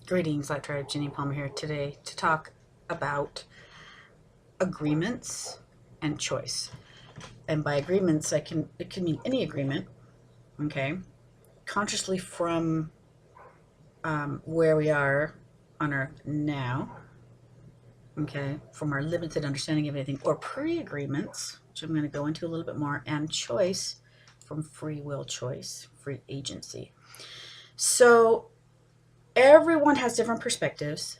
Greetings, Light Tribe. Jenny Palmer here today to talk about agreements and choice. And by agreements, it can mean any agreement, okay? Consciously from where we are on Earth now, okay? From our limited understanding of anything, or pre-agreements, which I'm going to go into a little bit more, and choice from free will choice, free agency. So everyone has different perspectives.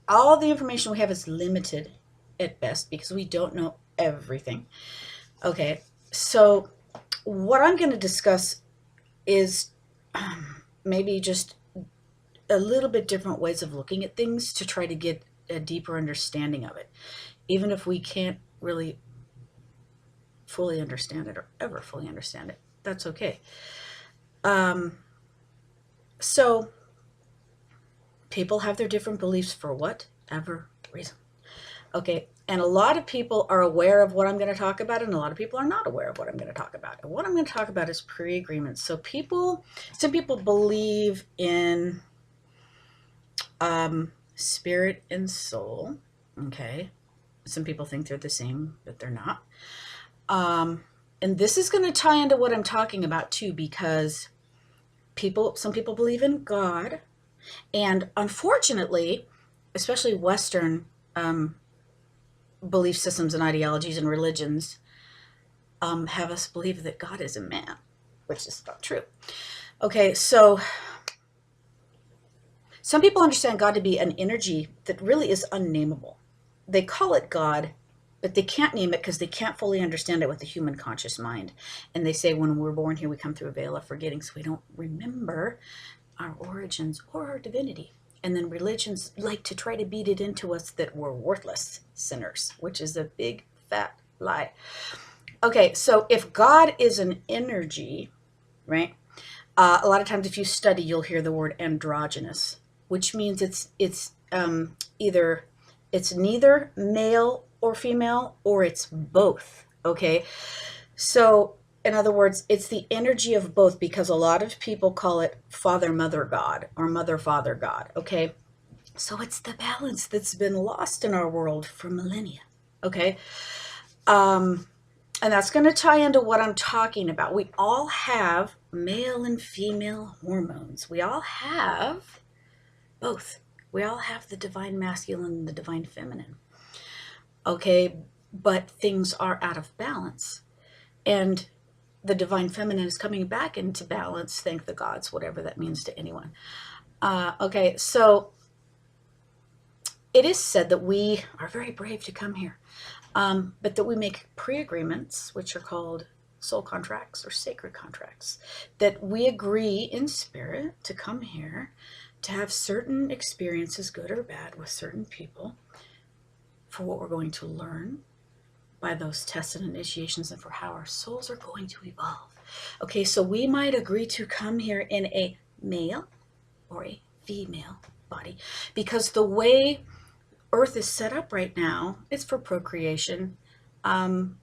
All the information we have is limited at best because we don't know everything. Okay, so what I'm going to discuss is maybe just a little bit different ways of looking at things to try to get a deeper understanding of it, even if we can't really fully understand it or ever fully understand it. That's okay. So people have their different beliefs for whatever reason. Okay, and a lot of people are aware of what I'm going to talk about, and a lot of people are not aware of what I'm going to talk about. And what I'm going to talk about is pre-agreements. So some people believe in spirit and soul. Okay, some people think they're the same, but they're not. And this is going to tie into what I'm talking about too, because some people believe in God, and unfortunately, especially Western belief systems and ideologies and religions have us believe that God is a man, which is not true. Okay, so some people understand God to be an energy that really is unnameable. They call it God, but they can't name it because they can't fully understand it with the human conscious mind. And they say when we're born here, we come through a veil of forgetting, so we don't remember our origins or our divinity. And then religions like to try to beat it into us that we're worthless sinners, which is a big fat lie. Okay, so if God is an energy, right? A lot of times, if you study, you'll hear the word androgynous, which means either it's neither male or female, or it's both. Okay, so in other words, it's the energy of both, because a lot of people call it Father Mother God or Mother Father God. Okay, so it's the balance that's been lost in our world for millennia. Okay. And that's going to tie into what I'm talking about. We all have male and female hormones. We all have both. We all have the divine masculine and the divine feminine. Okay, but things are out of balance. And the divine feminine is coming back into balance, thank the gods, whatever that means to anyone. Okay, so it is said that we are very brave to come here. But that we make pre-agreements, which are called soul contracts or sacred contracts, that we agree in spirit to come here to have certain experiences, good or bad, with certain people for what we're going to learn by those tests and initiations, and for how our souls are going to evolve. Okay, so we might agree to come here in a male or a female body, because the way Earth is set up right now, it's for procreation, and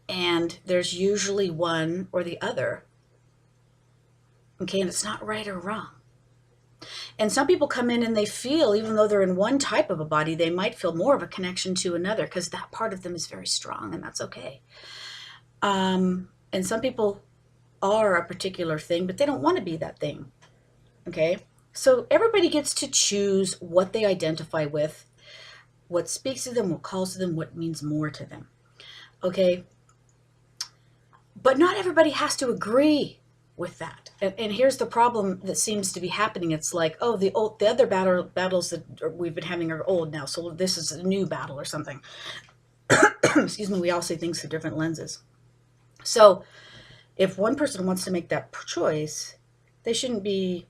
there's usually one or the other. Okay, and it's not right or wrong. And some people come in and they feel, even though they're in one type of a body, they might feel more of a connection to another because that part of them is very strong, and that's okay. And some people are a particular thing, but they don't want to be that thing. Okay, so everybody gets to choose what they identify with, what speaks to them, what calls to them, what means more to them. Okay, but not everybody has to agree with that. And here's the problem that seems to be happening. It's like, oh, the other battles that we've been having are old now, so this is a new battle or something. Excuse me. We all see things through different lenses. So if one person wants to make that choice, they shouldn't be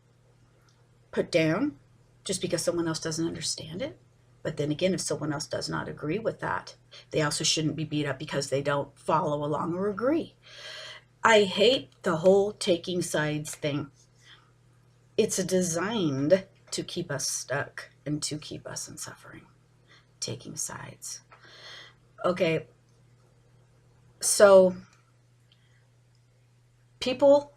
put down just because someone else doesn't understand it. But then again, if someone else does not agree with that, they also shouldn't be beat up because they don't follow along or agree. I hate the whole taking sides thing. It's designed to keep us stuck and to keep us in suffering. Taking sides. Okay, so people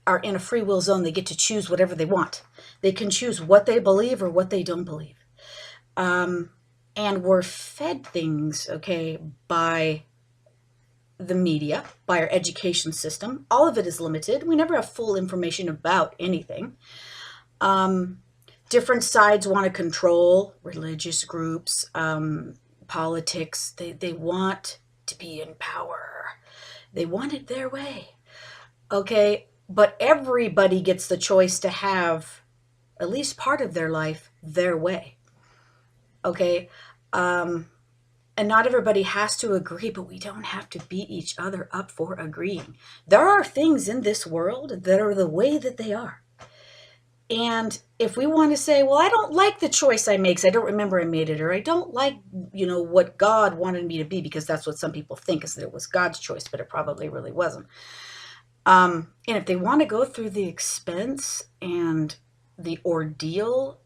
are in a free will zone. They get to choose whatever they want. They can choose what they believe or what they don't believe. And we're fed things, okay, by the media, by our education system. All of it is limited. We never have full information about anything. Different sides want to control religious groups, politics. They want to be in power. They want it their way. Okay, but everybody gets the choice to have at least part of their life their way. Okay, and not everybody has to agree, but we don't have to beat each other up for agreeing. There are things in this world that are the way that they are. And if we want to say, well, I don't like the choice I make, 'cause I don't remember I made it, or I don't like, what God wanted me to be, because that's what some people think, is that it was God's choice, but it probably really wasn't. And if they want to go through the expense and the ordeal,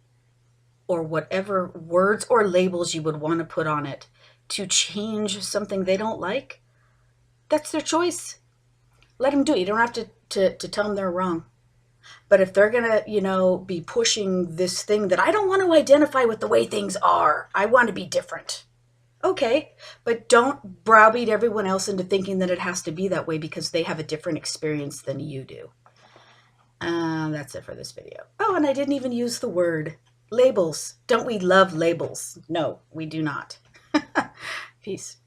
or whatever words or labels you would want to put on it, to change something they don't like, that's their choice. Let them do it. You don't have to tell them they're wrong. But if they're going to, be pushing this thing that I don't want to identify with the way things are, I want to be different. Okay, but don't browbeat everyone else into thinking that it has to be that way because they have a different experience than you do. That's it for this video. Oh, and I didn't even use the word labels. Don't we love labels? No, we do not. Peace.